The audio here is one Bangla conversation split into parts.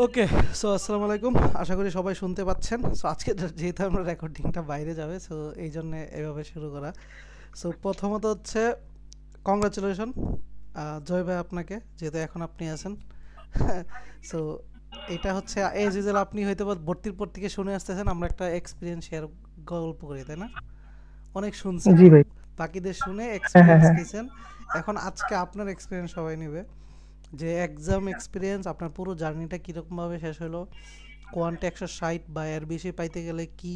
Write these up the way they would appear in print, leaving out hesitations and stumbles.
ওকে। সো আসসালামু আলাইকুম, আশা করি সবাই শুনতে পাচ্ছেন। সো আজকে যেহেতু আমরা রেকর্ডিংটা বাইরে যাবে, সো এই জন্য এভাবে শুরু করা। সো প্রথমত হচ্ছে কংগ্রাচুলেশন জয় ভাই আপনাকে, যেহেতু এখন আপনি আছেন। সো এটা হচ্ছে এজ ইউজুয়াল, আপনি হয়তো বা ভর্তির পর থেকে শুনে আসতেছেন, আমরা একটা এক্সপিরিয়েন্স শেয়ার গল্প করি, তাই না? অনেক শুনছেন, জি ভাই। বাকিদের শুনে হ্যাঁ, হ্যাঁ, এক্সপিরিয়েন্স হ্যাঁ। নিছেন। এখন আজকে আপনার এক্সপিরিয়েন্স সবাই নেবে, যে এক্সাম এক্সপিরিয়েন্স আপনার পুরো জার্নিটা কীরকমভাবে শেষ হলো, কোয়ান্টে 160 বা এর বেশি পাইতে গেলে কি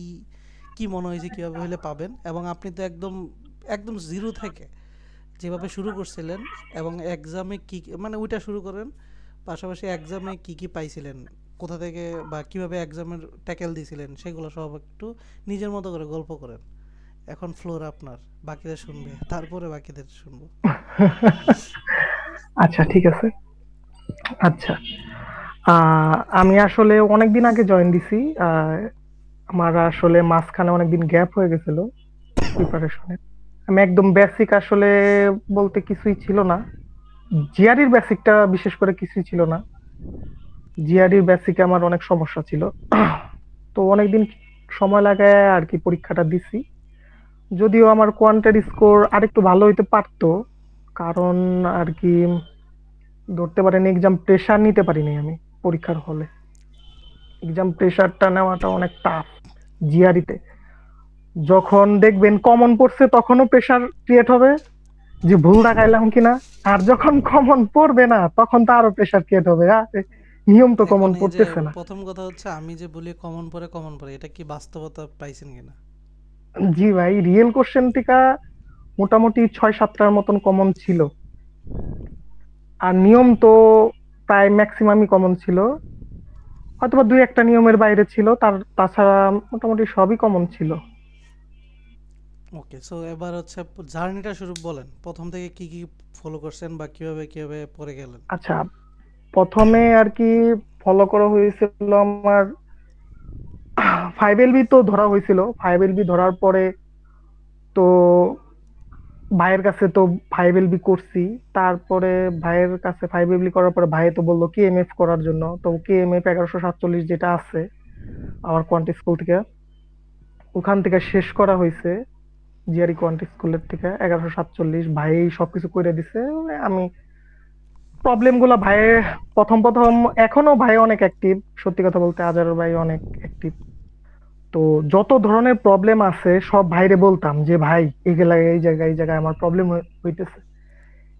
কি মনে হয়েছে, কীভাবে হলে পাবেন, এবং আপনি তো একদম একদম জিরো থেকে যেভাবে শুরু করছিলেন, এবং এক্সামে কি মানে ওইটা শুরু করেন, পাশাপাশি এক্সামে কি কি পাইছিলেন, কোথা থেকে বা কিভাবে এক্সামের ট্যাকেল দিয়েছিলেন, সেগুলো সব একটু নিজের মতো করে গল্প করেন। এখন ফ্লোর আপনার, বাকিদের শুনবে, তারপরে বাকিদের শুনবো। আচ্ছা, ঠিক আছে। আচ্ছা, আমি আসলে অনেকদিন আগে জয়েন দিছি। আহ, আমার আসলে মাঝখানে অনেকদিন গ্যাপ হয়ে গেছিল প্রিপারেশনে। আমি একদম বেসিক আসলে বলতে কিছুই ছিল না। জিআরইর বেসিকটা বিশেষ করে কিছুই ছিল না। জিআরইর বেসিকে আমার অনেক সমস্যা ছিল। তো অনেকদিন সময় লাগায় আর কি পরীক্ষাটা দিছি। যদিও আমার কোয়ান্টের স্কোর আরেকটু ভালো হইতে পারতো, কারণ আর কি ধরতে পারেন এক্সাম প্রেশার নিতে পারিনি আমি পরীক্ষার হলে। এক্সাম প্রেশারটা নেওয়াটা অনেক টাফ জিআরিতে। যখন দেখবেন কমন পড়ছে তখনও প্রেশার ক্রিয়েট হবে যে ভুল দেখাইলাম কিনা। আর যখন কমন পড়বে না তখন তো আরো প্রেশার ক্রিয়েট হবে, নিয়ম তো এখন কমন এই যে পড়তেছে না। প্রথম কথা হচ্ছে, আমি যে বলি কমন পড়ে কমন পড়ে, এটা কি বাস্তবতা পাইছেন কিনা? জি ভাই, রিয়েল কোশ্চেন টিকা মোটামুটি 6-7টার মতন কমন ছিল। আর নিয়ম তো প্রায় ম্যাক্সিমামই কমন ছিল। হয়তোবা দুই একটা নিয়মের বাইরে ছিল, তাছাড়া মোটামুটি সবই কমন ছিল। ওকে, সো এবার হচ্ছে জার্নিটা শুরু বলেন, প্রথম থেকে কি কি ফলো করছেন বা কিভাবে কিভাবে পড়ে গেলেন। আচ্ছা, প্রথমে আর কি ফলো করা হয়েছিল আমার 5LB তো ধরা হয়েছিল। 5LB ধরার পরে তো ভাইয়ের কাছে তো 5LB করছি। তারপরে ভাইয়ের কাছে 5LB করার পরে ভাই তো বললো কেএমএফ করার জন্য। তো কেএমএফ 1147 যেটা আছে আমার কোয়ান্টি স্কুল থেকে, ওখান থেকে শেষ করা হয়েছে। জিআরই কোয়ান্টি স্কুলের থেকে 1147 ভাই সবকিছু করে দিছে। আমি প্রবলেম গুলা ভাই প্রথম প্রথম, এখনো ভাই অনেক অ্যাক্টিভ। সত্যি কথা বলতে আজার ভাই অনেক অ্যাক্টিভ। তো যত ধরনের প্রবলেম আছে সব ভাইরে বলতাম যে ভাই এগুলা এই জায়গায় আমার প্রবলেম হইতেছে,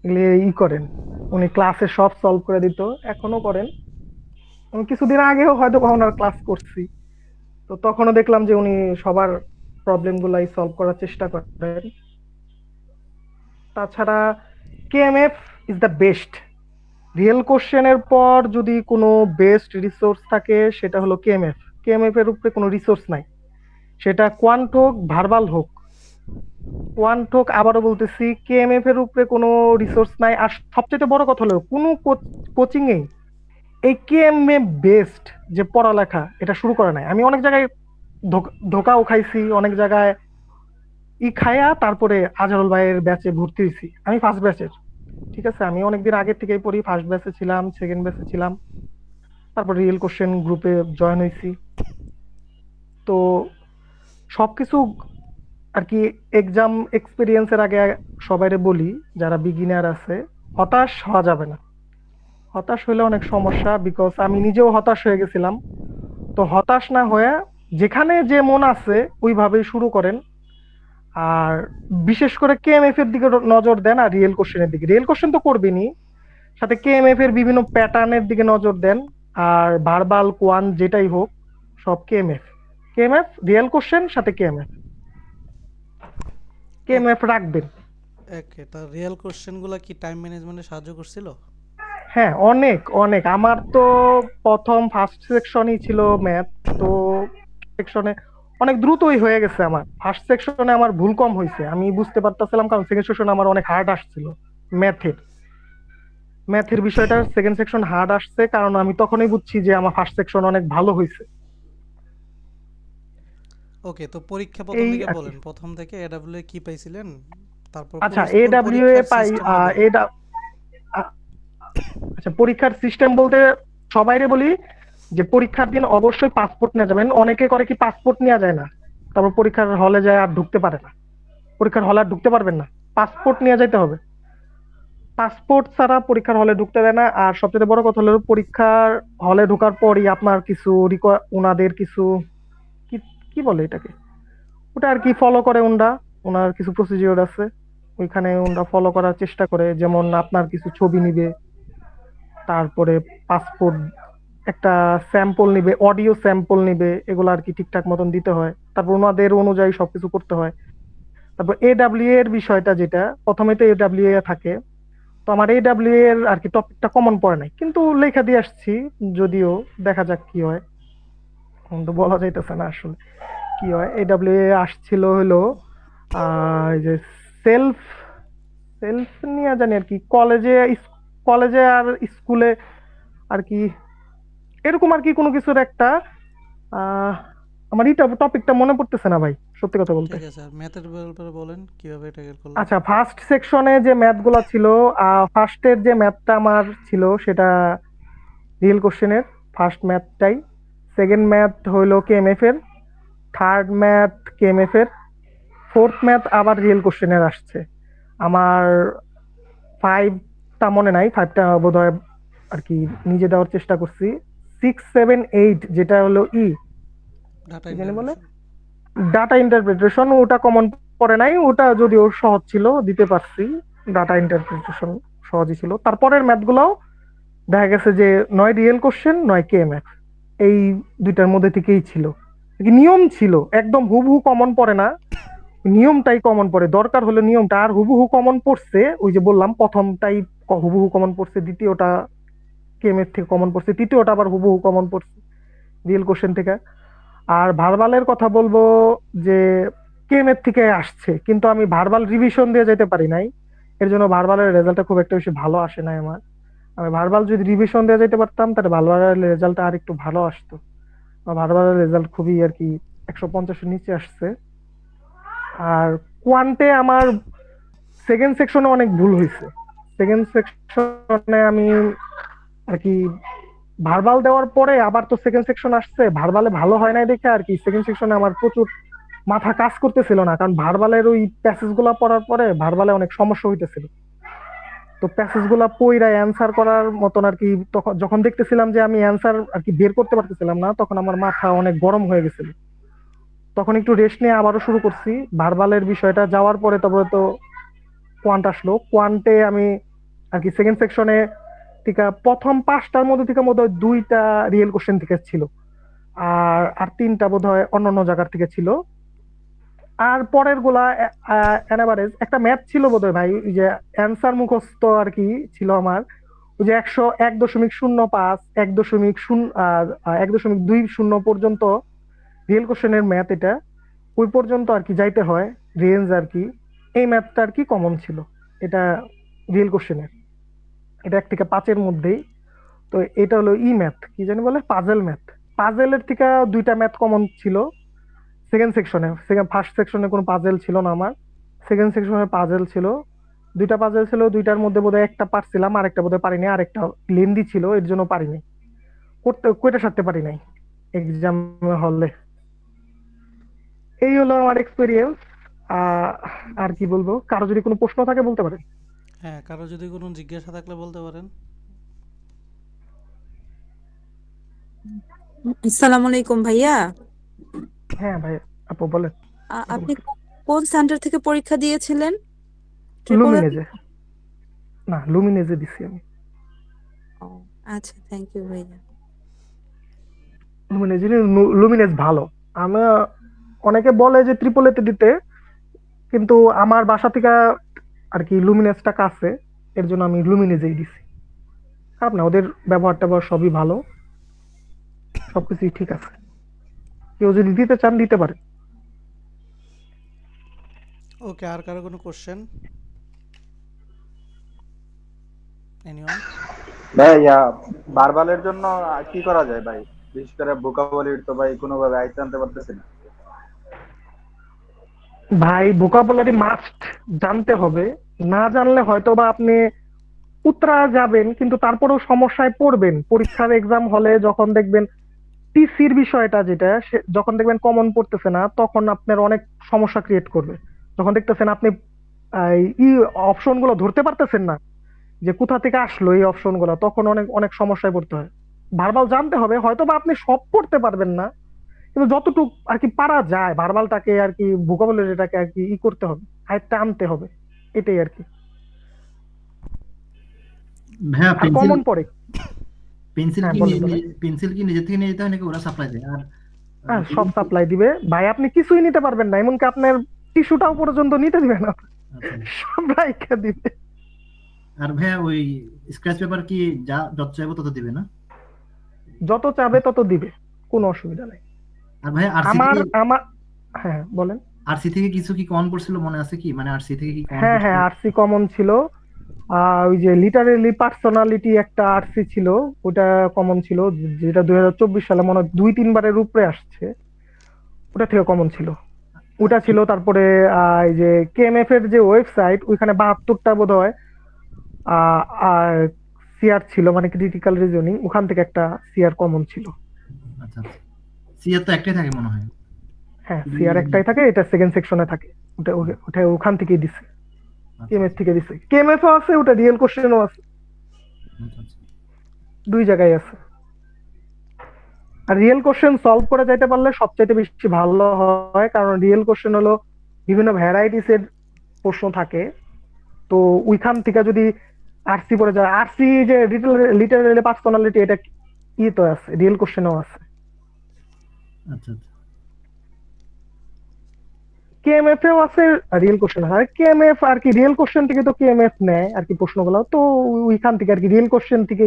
এগুলি করেন। উনি ক্লাসে সব সলভ করে দিত, এখনো করেন। আমি কিছুদিন আগেও হয়তো কখনো ক্লাস করছি। তো তখনও দেখলাম যে উনি সবার প্রবলেম গুলাই সলভ করার চেষ্টা করেন। তাছাড়া কেএমএফ ইজ দ্য বেস্ট। রিয়েল কোশ্চেনের পর যদি কোনো বেস্ট রিসোর্স থাকে সেটা হলো কেএমএফ। কেএমএফ এর উপরে কোনো রিসোর্স নাই, সেটা কোয়ান্ট হোক ভার্বাল হোক। কোয়ান্ট হোক, আবারও বলতেছি, কেএমএফ এর উপরে কোনো রিসোর্স নাই। আর সবচেয়ে বড় কথা হলো কোনো কোচিং এ এই কেএমএফ বেস্ট যে পড়ালেখা এটা শুরু করে নাই। আমি অনেক জায়গায় ধোকাও খাইছি, অনেক জায়গায় খায়া তারপরে আজহারুল ভাইয়ের ব্যাচে ভর্তি হয়েছি। আমি ফার্স্ট ব্যাচের, ঠিক আছে, আমি অনেকদিন আগের থেকেই পড়ি, ফার্স্ট ব্যাচে ছিলাম, সেকেন্ড ব্যাচে ছিলাম। তারপর রিয়েল কোশ্চেন গ্রুপে জয়েন হয়েছি। তো সবকিছু আর কি এক্সাম এক্সপিরিয়েন্সের আগে সবাইরে বলি যারা বিগিনার আছে, হতাশ হওয়া যাবে না। হতাশ হইলে অনেক সমস্যা, বিকজ আমি নিজেও হতাশ হয়ে গেছিলাম। তো হতাশ না হয়ে যেখানে যে মন আছে ওইভাবেই শুরু করেন। আর বিশেষ করে কেএমএফ এর দিকে নজর দেন, আর রিয়েল কোশ্চেনের দিকে। রিয়েল কোশ্চেন তো করবেনই, সাথে কেএমএফ এর বিভিন্ন প্যাটার্নের দিকে নজর দেন। আর ভার্বাল কোয়ান যেটাই হোক, সব কেএমএফ। কেএমএফ রিয়েল কোশ্চেন সাথে কেএমএফ, কেএমএফ রাখবেন। ওকে, তা রিয়েল কোশ্চেনগুলো কি টাইম ম্যানেজমেন্টে সাহায্য করছিল? হ্যাঁ, অনেক অনেক। আমার তো প্রথম ফার্স্ট সেকশনই ছিল ম্যাথ। তো সেকশনে অনেক দ্রুতই হয়ে গেছে। আমার ফার্স্ট সেকশনে আমার ভুল কম হয়েছে, আমি বুঝতে পারতেছিলাম, কারণ সেকেন্ড সেকশনে আমার অনেক হার্ড আসছিল। ম্যাথের ম্যাথের বিষয়টা সেকেন্ড সেকশন হার্ড আসছে, কারণ আমি তখনই বুঝছি যে আমার ফার্স্ট সেকশন অনেক ভালো হয়েছে। ওকে, তো পরীক্ষা প্রথম এই থেকে আর কি। বলেন, প্রথম থেকে এডাব্লিউ কি পাইছিলেন, তারপর আচ্ছা, পুরো এডাব্লিউ এ পরীক্ষার পাই। সিস্টেমটা বলেন। এটা আচ্ছা, পরীক্ষার সিস্টেম বলতে সবাইরে বলি, যে পরীক্ষার দিন অবশ্যই পাসপোর্ট নিয়ে যাবেন। অনেকে করে কি পাসপোর্ট নেওয়া যায় না, তারপর পরীক্ষার হলে যায় আর ঢুকতে পারে না, পরীক্ষার হলে আর ঢুকতে পারবেন না, পাসপোর্ট নিয়ে যাইতে হবে। পাসপোর্ট ছাড়া পরীক্ষার হলে ঢুকতে দেয় না। আর সবচেয়ে বড় কথা হলো পরীক্ষার হলে ঢোকার পরই আপনার কিছু ওনাদের কিছু কি কি বলে এটাকে, ওটা আর কি ফলো করে ওনরা, ওনার কিছু প্রসিজিওর আছে, ওইখানে ওনরা ফলো করার চেষ্টা করে। যেমন আপনার কিছু ছবি নিবে, তারপরে পাসপোর্ট একটা স্যাম্পল নিবে, অডিও স্যাম্পল নিবে, এগুলো আর কি ঠিকঠাক মতন দিতে হয়। তারপর ওনাদের অনুযায়ী সবকিছু করতে হয়। তারপর এডাব্লিউ এর বিষয়টা, যেটা প্রথমে তো এডাব্লিউ এ থাকে, তো আমার এডাব্লিউ এর আর কি টপিকটা কমন পড়ে নাই, কিন্তু লেখা দিয়ে আসছি, যদিও দেখা যাক কি হয়। এখন তো বলা যাইতেছে না আসলে কি হয়। এডাব্লিউ এ আসছিল হলো এই যে সেলফ সেলফ নিয়ে জানি আর কি, কলেজে আর স্কুলে আর কি, এরকম আর কি কোনো কিছুর একটা আহ আমার এই টপিকটা মনে পড়তেছে না ভাই, সত্যি কথা বলতে। ঠিক আছে, আর ম্যাথের ব্যাপারে বলেন কিভাবে ট্যাকেল করলেন। আচ্ছা, ফার্স্ট সেকশনে যে ম্যাথ গুলা ছিল, ফার্স্টের যে ম্যাথটা আমার ছিল সেটা রিয়েল কোশ্চেনের ফার্স্ট ম্যাথটাই। সেকেন্ড ম্যাথ হইলো কেএমএফ এর, থার্ড ম্যাথ কেএমএফ এর, ফোর্থ ম্যাথ আবার রিয়েল কোশ্চেনের আসছে। আমার ফাইভটা মনে নাই, ফাইভটা বোধ হয় আর কি নিজে দেওয়ার চেষ্টা করছি। 6, 7, 8 যেটা হলো ডাটা কি জানি বলে, ইন্টারপ্রিটেশন। ডাটা ইন্টারপ্রিটেশন, ওটা কমন পড়ে নাই, ওটা যদিও সহজ ছিল দিতে পারছি। ডাটা ইন্টারপ্রিটেশন সহজই ছিল। তারপরের ম্যাথ গুলাও দেখা গেছে যে নয় রিয়েল কোশ্চেন নয় কেএমএফ, এই দুইটার মধ্যে থেকেই ছিল। কি নিয়ম ছিল, একদম হুবহু কমন পড়ে না, নিয়মটাই কমন পড়ে। দরকার হলো নিয়মটা, আর হুবহু কমন পড়ছে ওই যে বললাম প্রথমটাই হুবহু কমন পড়ছে, দ্বিতীয়টা কেএমএফ থেকে কমন পড়ছে, তৃতীয়টা আবার হুবহু কমন পড়ছে রিয়েল কোশ্চেন থেকে। আর ভার্বালের কথা বলবো যে কেএমএফ থেকে আসছে, কিন্তু আমি ভার্বাল রিভিশন দিয়ে যেতে পারি নাই, এর জন্য ভার্বালের রেজাল্টটা খুব একটা বেশি ভালো আসে নাই আমার। আমি ভার্বাল যদি রিভিশন দিয়ে যেতে পারতাম তাহলে ভার্বালের রেজাল্টটা আর একটু ভালো আসতো। আমার ভার্বালের রেজাল্ট খুবই আর কি 150-এর নিচে আসছে। আর কোয়ান্টে আমার সেকেন্ড সেকশনে অনেক ভুল হয়েছে। সেকেন্ড সেকশনে আমি আর কি ভার্বাল দেওয়ার পরে আবার তো সেকেন্ড সেকশন আসছে, ভার্বালে ভালো হয় নাই দেখে আর কি সেকেন্ড সেকশনে আমার প্রচুর মাথা কাজ করতেছিল না, কারণ ভার্বালের ওই প্যাসেজ গুলা পড়ার পরে ভার্বালে অনেক সমস্যা হইতেছিল। তো প্যাসেজ গুলা পইরা অ্যান্সার করার মতন আর কি, তখন যখন দেখতেছিলাম যে আমি অ্যান্সার আর কি বের করতে পারতেছিলাম না, তখন আমার মাথা অনেক গরম হয়ে গেছিল। তখন একটু রেস্ট নিয়ে আবারও শুরু করছি। ভার্বালের বিষয়টা যাওয়ার পরে তারপরে তো কোয়ান্ট আসলো। কোয়ান্টে আমি আর কি সেকেন্ড সেকশনে থেকে প্রথম পাঁচটার মধ্যে থেকে বোধ হয় দুইটা রিয়েল কোশ্চেন থেকে ছিল, আর আর তিনটা বোধ হয় অন্যান্য জায়গার থেকে ছিল। আর পরের গুলা এভারেজ একটা ম্যাথ ছিল বোধ হয় ভাই, ওই যে অ্যান্সার মুখস্থ আর কি ছিল আমার, ওই যে 101.05, 1.20 পর্যন্ত রিয়েল কোশ্চেনের ম্যাথ, এটা ওই পর্যন্ত আর কি যাইতে হয় রেঞ্জ আর কি। এই ম্যাথটা আর কি কমন ছিল, এটা রিয়েল কোশ্চেনের, এটা 1 থেকে 5-এর মধ্যেই। তো এটা হলো ম্যাথ কি জানি বলে, পাজেল ম্যাথ। পাজেলের থেকে দুইটা ম্যাথ কমন ছিল সেকেন্ড সেকশনে। ফার্স্ট সেকশনে কোনো পাজেল ছিল না আমার, সেকেন্ড সেকশনে পাজেল ছিল। দুইটা পাজেল ছিল, দুইটার মধ্যে বোধহয় একটা পারছিলাম আর একটা বোধহয় পারিনি, আর একটা লেন্দি ছিল এর জন্য পারিনি, কইটা সারতে পারি নাই এক্সাম হলে। এই হলো আমার এক্সপিরিয়েন্স। আর কি বলবো, কারো যদি কোনো প্রশ্ন থাকে বলতে পারেন। হ্যাঁ, কারো যদি কোনো জিজ্ঞাসা থাকলে বলতে পারেন। আসসালামু আলাইকুম ভাইয়া। হ্যাঁ ভাই, আপু বলেন। আপনি কোন সেন্টার থেকে পরীক্ষা দিয়েছিলেন? Triple A? লুমিনেজে, না লুমিনেজে দিছি আমি। ও, আচ্ছা, থ্যাংক ইউ ভাইয়া। লুমিনেজ, লুমিনেজ ভালো। আমি অনেকে বলে যে ট্রিপল এতে দিতে, কিন্তু আমার বাসা থেকে আর কি লুমিনেজটা কাছে, এর জন্য আমি লুমিনেজেই দিছি। খারাপ না, ওদের ব্যবহার ট্যাবহার সবই ভালো, সবকিছুই ঠিক আছে। কেউ যদি দিতে চান দিতে পারে। ওকে, আর কারো কোনো কোশ্চেন? এনিওয়ান? ভাই বারবালের জন্য কি করা যায় ভাই? বিশেষ করে ভোকাবুলারি তো ভাই কোনোভাবে আয়ত্তে আনতে পারতেছি না। ভাই ভোকাবুলারি মাস্ট জানতে হবে, না জানলে হয়তো বা আপনি উতরা যাবেন, কিন্তু তারপরেও সমস্যায় পড়বেন। পরীক্ষার এক্সাম হলে যখন দেখবেন টিসির বিষয়টা যেটা যখন দেখবেন কমন পড়তেছে না তখন আপনার অনেক সমস্যা ক্রিয়েট করবে। যখন দেখতেছেন আপনি ই অপশন গুলো ধরতে পারতেছেন না যে কোথা থেকে আসলো এই অপশন গুলো, তখন অনেক অনেক সমস্যায় পড়তে হয়। ভার্বাল জানতে হবে, হয়তো বা আপনি সব পড়তে পারবেন না, কিন্তু যতটুকু আর কি পারা যায় ভার্বালটাকে আর কি ভোকাবুলারিটাকে আর কি করতে হবে, আয়ত্তে আনতে হবে, এটাই আর কি। ভাইয়া আর পেন্সিল কমন পড়ে। পেন্সিল হ্যাঁ কি বলেন বলেন। পেন্সিল কি নিজে থেকে নিয়ে যেতে হয় নাকি ওরা সাপ্লাই দেয়? আর হ্যাঁ সব সাপ্লাই দিবে ভাই, আপনি কিছুই নিতে পারবেন না, এমনকি আপনার টিস্যুটাও পর্যন্ত নিতে দিবে না, আচ্ছা। সব রাইখা দিবে। আর ভাইয়া ওই স্ক্র্যাচ পেপার কি যত চাইবো তত দিবে না? যত চাবে তত দিবে, কোনো অসুবিধা নাই। আর ভাইয়া আমার হ্যাঁ বলেন। আরসি থেকে কিছু কি কমন পড়ছিল মনে আছে কি? মানে আরসি থেকে কি কমন হ্যাঁ পড়ছিল? হ্যাঁ আরসি কমন ছিল। ওই যে লিটারেলি পার্সোনালিটি একটা আরসি ছিল, ওটা কমন ছিল, যেটা 2024 সালে মনে হয় 2-3 বারের উপরে আসছে, ওটা থেকে কমন ছিল। ওটা ছিল। তারপরে এই যে কেএমএফ এর যে ওয়েবসাইট, ওইখানে 72টা বোধ হয় আর সিআর ছিল, মানে ক্রিটিক্যাল রিজনিং, ওখান থেকে একটা সিআর কমন ছিল। আচ্ছা সিআর তো একটাই থাকে মনে হয়। হ্যাঁ সিআর একটাই থাকে, এটা সেকেন্ড সেকশনে থাকে। ওটা ওটা ওখান থেকেই দিছে, কেএমএফ থেকে দিছে। কেএমএফ ও আছে, ওটা রিয়েল কোশ্চেনও আছে, দুই জায়গায় আছে। আর রিয়েল কোশ্চেন সলভ করে যাইতে পারলে সবচেয়ে বেশি ভালো হয়, কারণ রিয়েল কোশ্চেন হলো বিভিন্ন ভ্যারাইটিস এর প্রশ্ন থাকে। তো ওইখান থেকে যদি আরসি পড়ে যায়, আরসি যে লিটারেলি পার্সোনালিটি, এটা তো আছে, রিয়েল কোশ্চেনও আছে। আচ্ছা কেএমএফ এও আছে রিয়েল কোশ্চেন। আর কেএমএফ আর কি রিয়েল কোশ্চেন থেকে তো কেএমএফ নেয় আর কি প্রশ্নগুলো, তো ওইখান থেকে আর কি রিয়েল কোশ্চেন থেকে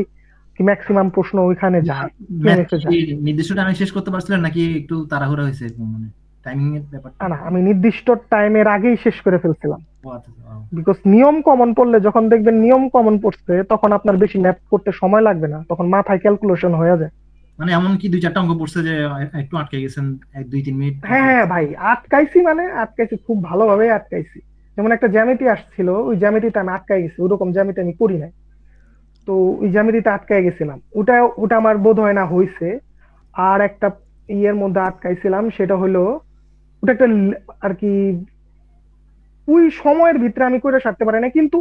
ম্যাক্সিমাম প্রশ্ন ওইখানে যায়, কেএমএফ এ যায়। নির্দিষ্ট টাইমে শেষ করতে পারছিলেন নাকি একটু তাড়াহুড়া হয়েছে মানে টাইমিং এর ব্যাপারটা? না আমি নির্দিষ্ট টাইমের আগেই শেষ করে ফেলছিলাম, ও আচ্ছা বিকজ নিয়ম কমন পড়লে, যখন দেখবেন নিয়ম কমন পড়ছে, তখন আপনার বেশি ম্যাথ করতে সময় লাগবে না, তখন মাথায় ক্যালকুলেশন হয়ে যায়। মানে এমন কি 2-4টা অঙ্ক পড়ছে যে একটু আটকে গেছেন 1-2-3 মিনিট? হ্যাঁ ভাই আটকাইছি, মানে আটকাইছি, খুব ভালোভাবে আটকাইছি। যেমন একটা জ্যামিতি আসছিল, ওই জ্যামিতিতে আমি আটকাই গেছি, ওরকম জ্যামিতি আমি করি নাই, তো ওই জ্যামিতিতে আটকাই গেছিলাম। ওটা ওটা আমার বোধ হয় না হয়েছে। আর একটা ইয়ের মধ্যে আটকাইছিলাম, সেটা হলো ওটা একটা আর কি ওই সময়ের ভিতরে আমি করে সারতে পারি না, কিন্তু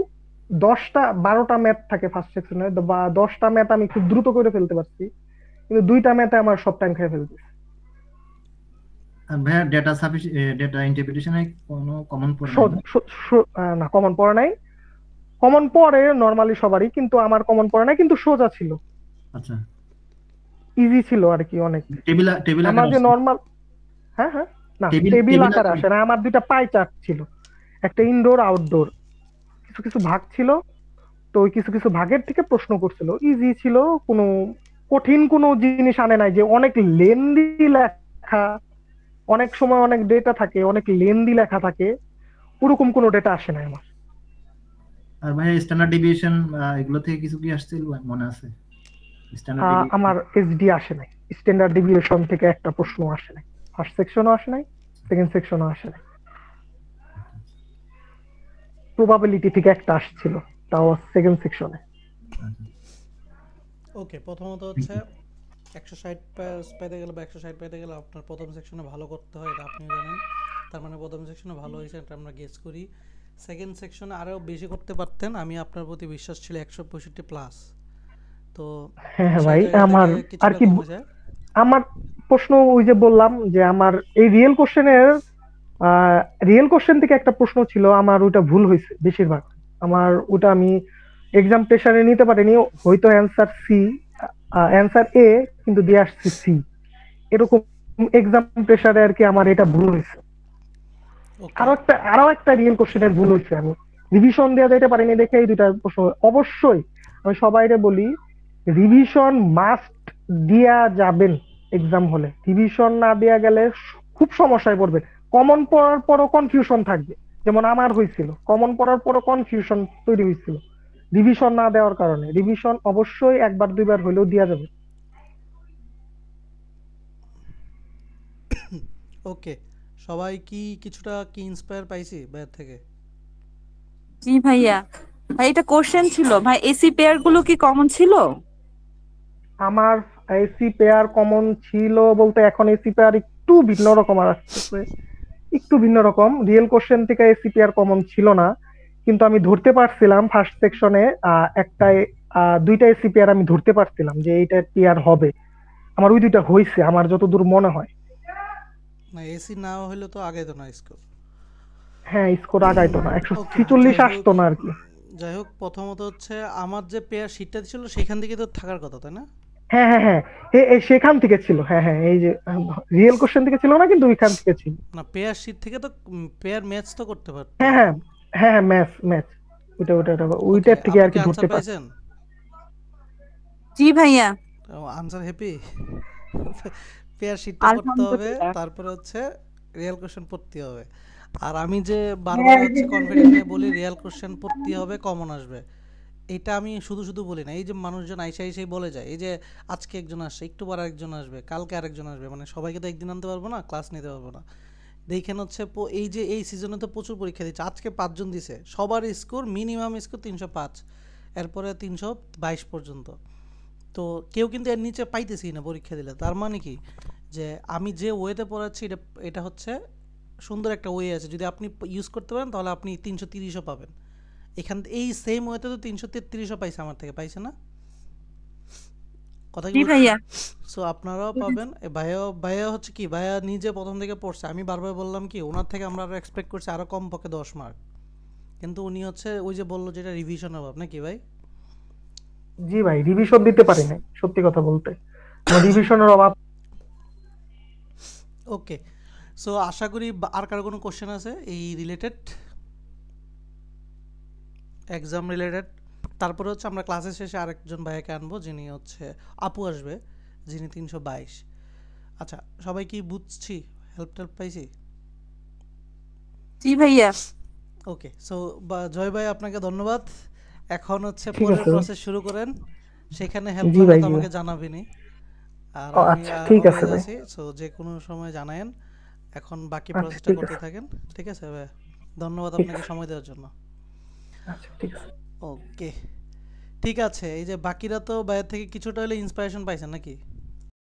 10টা-12টা ম্যাথ থাকে ফার্স্ট সেকশনে, বা 10টা ম্যাথ আমি খুব দ্রুত করে ফেলতে পারছি, কিন্তু 2টা ম্যাথে আমার সব টাইম খেয়ে ফেলতে। আর ভাইয়া ডেটা ইন্টারপ্রিটেশনে কোনো কমন পড়ে না কমন পড়ে নাই। কমন পড়ে নরমালি সবারই, কিন্তু আমার কমন পড়ে নাই, কিন্তু সোজা ছিল, আচ্ছা ইজি ছিল আর কি অনেক। টেবিল আমার যে নরমাল, হ্যাঁ হ্যাঁ, না টেবিল আকারে আসে না, আমার 2টা পাই চার্ট ছিল, একটা ইনডোর আউটডোর, কিছু কিছু ভাগ ছিল, তো ওই কিছু কিছু ভাগের থেকে প্রশ্ন করছিল, ইজি ছিল, কোনো কঠিন কোনো জিনিস আনে নাই যে অনেক লেন্দি লেখা, অনেক সময় অনেক ডেটা থাকে, অনেক লেন্দি লেখা থাকে, ওরকম কোনো ডেটা আসে না আমার। আর ভাই স্ট্যান্ডার্ড ডেভিয়েশন এগুলো থেকে কিছু কি আসছিল মনে আছে? আমার এসডি আসে নাই, স্ট্যান্ডার্ড ডেভিয়েশন থেকে একটা প্রশ্ন আসে নাই, ফার্স্ট সেকশনও আসে নাই, সেকেন্ড সেকশনও আসে নাই। প্রবাবিলিটি থেকে একটা আসছিল, তাও সেকেন্ড সেকশনে। ওকে, প্রথমত হচ্ছে 160 পাইতে গেলে বা 160 পাইতে গেলে আপনার প্রথম সেকশনে ভালো করতে হয়, এটা আপনিও জানেন। তার মানে প্রথম সেকশনে ভালো হয়েছে, এটা আমরা গেস করি। সেকেন্ড সেকশনে আরও বেশি করতে পারতেন, আমি আপনার প্রতি বিশ্বাস ছিল 165 প্লাস। তো হ্যাঁ ভাই, আমার আর কি আমার প্রশ্ন ওই যে বললাম যে আমার এই রিয়েল কোশ্চেন থেকে একটা প্রশ্ন ছিল, আমার ওটা ভুল হয়েছে বেশিরভাগ। আমার ওটা আমি এক্সাম প্রেসারে নিতে পারিনি, হয়তো অ্যান্সার এ কিন্তু দিয়ে আসছে সি, এরকম এক্সাম প্রেসারে আর কি আমার এটা ভুল হয়েছে। আরো একটা রিয়েল কোশ্চেনের ভুল হয়েছে, আমি রিভিশন দেওয়া যাইতে পারিনি দেখে এই 2টা প্রশ্ন। অবশ্যই আমি সবাইরে বলি, রিভিশন মাস্ট দিয়া যাবেন এক্সাম হলে, রিভিশন না দেয়া গেলে খুব সমস্যায় পড়বেন। কমন পড়ার পরও কনফিউশন থাকবে, যেমন আমার হয়েছিল, কমন পড়ার পরও কনফিউশন তৈরি হয়েছিল রিভিশন না দেওয়ার কারণে। রিভিশন অবশ্যই 1-2বার হলেও দেওয়া যাবে। ওকে, সবাই কি কিছুটা কি ইন্সপায়ার পাইছি বাইরে থেকে? জি ভাইয়া। ভাই এটা কোশ্চেন ছিল ভাই, এসি পেয়ার গুলো কি কমন ছিল? আমার এসি পেয়ার কমন ছিল বলতে এখন এসি পেয়ার একটু ভিন্ন রকম আর আসতেছে, একটু ভিন্ন রকম। রিয়েল কোশ্চেন থেকে এসি পেয়ার কমন ছিল না, কিন্তু আমি ধরতে পারছিলাম ফার্স্ট সেকশনে একটাই দুইটা এসি পেয়ার আমি ধরতে পারছিলাম যে এইটা পেয়ার হবে। আমার ওই দুইটা হয়েছে আমার যতদূর মনে হয়। না এসি না হলে তো আগে তো না স্কোর। হ্যাঁ, স্কোর আগাইতো না, ওকে 146 যাই হোক, আসতো না আর কি। যাই হোক প্রথমত হচ্ছে আমার যে পেয়ার শিটটা ছিল সেখান থেকে তো থাকার কথা তাই না? হ্যাঁ হ্যাঁ হ্যাঁ, এই সেখান থেকে ছিল। হ্যাঁ হ্যাঁ, এই যে রিয়েল কোশ্চেন থেকে ছিল না, কিন্তু ওইখান থেকে ছিল। না পেয়ার শিট থেকে তো পেয়ার ম্যাচ তো করতে পারতো। হ্যাঁ হ্যাঁ হ্যাঁ হ্যাঁ, ম্যাচ ম্যাচ ওইটা ওইটা ওইটা, ওকে ওইটার থেকে আপনি আর কি কি আনসার ধরতে পারছি। পাইছেন? জি ভাইয়া, আনসার হ্যাপি? পেয়ার শিটটা করতে হবে, আলহামদুলিল্লাহ। তারপরে হচ্ছে রিয়েল কোশ্চেন পড়তে হবে। আর আমি যে বারবার হচ্ছে কনফিডেন্ট নিয়ে বলি রিয়েল কোশ্চেন পড়তে হবে, কমন আসবে, এটা আমি শুধু শুধু বলি না। এই যে মানুষজন আইসা আইসাই বলে যায়, এই যে আজকে একজন আসছে, একটু পর আরেকজন আসবে, কালকে আরেকজন আসবে, মানে সবাইকে তো একদিন আনতে পারবো না, ক্লাস নিতে পারবো না। দেখেন হচ্ছে এই যে এই সিজনে তো প্রচুর পরীক্ষা দিচ্ছে, আজকে 5 জন দিছে, সবার স্কোর মিনিমাম স্কোর 305, এরপরে 322 পর্যন্ত। তো কেউ কিন্তু এর নিচে পাইতেছি না পরীক্ষা দিলে। তার মানে কি যে আমি যে ওয়েতে পড়াচ্ছি এটা এটা হচ্ছে সুন্দর একটা ওয়ে আছে, যদি আপনি ইউজ করতে পারেন তাহলে আপনি 330ও পাবেন। এই সেম ওয়েতে তো 333ও পাইছে আমার থেকে, পাইছে না? কথা কি জি বুঝছেন? ভাইয়া। সো আপনারাও পাবেন। ভাইয়া হচ্ছে কি, ভাইয়া নিজে প্রথম থেকে পড়ছে, আমি বারবার বললাম কি ওনার থেকে আমরা আরো এক্সপেক্ট করছি আরো কম পক্ষে 10 মার্ক, কিন্তু উনি হচ্ছে ওই যে বললো যেটা রিভিশন অভাব নাকি ভাই? জি ভাই, রিভিশন দিতে পারি নাই সত্যি কথা বলতে, আমার রিভিশনের অভাব। ওকে, সো আশা করি আর কারো কোনো কোশ্চেন আছে এই রিলেটেড, এক্সাম রিলেটেড? তারপরে হচ্ছে আমরা ক্লাসের শেষে আরেকজন ভাইয়াকে আনবো, যিনি হচ্ছে আপু আসবে, যিনি 322। আচ্ছা সবাই কি বুঝছি? হেল্প পাইছি? জি ভাইয়া। ওকে, সো জয় ভাই আপনাকে ধন্যবাদ। এখন হচ্ছে ঠিক পরের আছে ভাই। প্রসেস শুরু করেন, সেখানে হেল্প জি লাগলে ভাই, তো জি আমাকে ভাই। জানাবেনই। আর ও আমি আচ্ছা, ঠিক আছে অলওয়েজ ভাই। আছি, সো যে কোনো সময় জানায়েন। এখন বাকি আচ্ছা প্রসেসটা ঠিক করতে আছে। থাকেন। ঠিক আছে ভাই, ধন্যবাদ ঠিক আপনাকে আছে। সময় দেওয়ার জন্য। আচ্ছা ঠিক আছে। ওকে ঠিক আছে, এই যে বাকিরা তো বাইরে থেকে কিছুটা হলে ইন্সপিরেশন পাইছেন নাকি?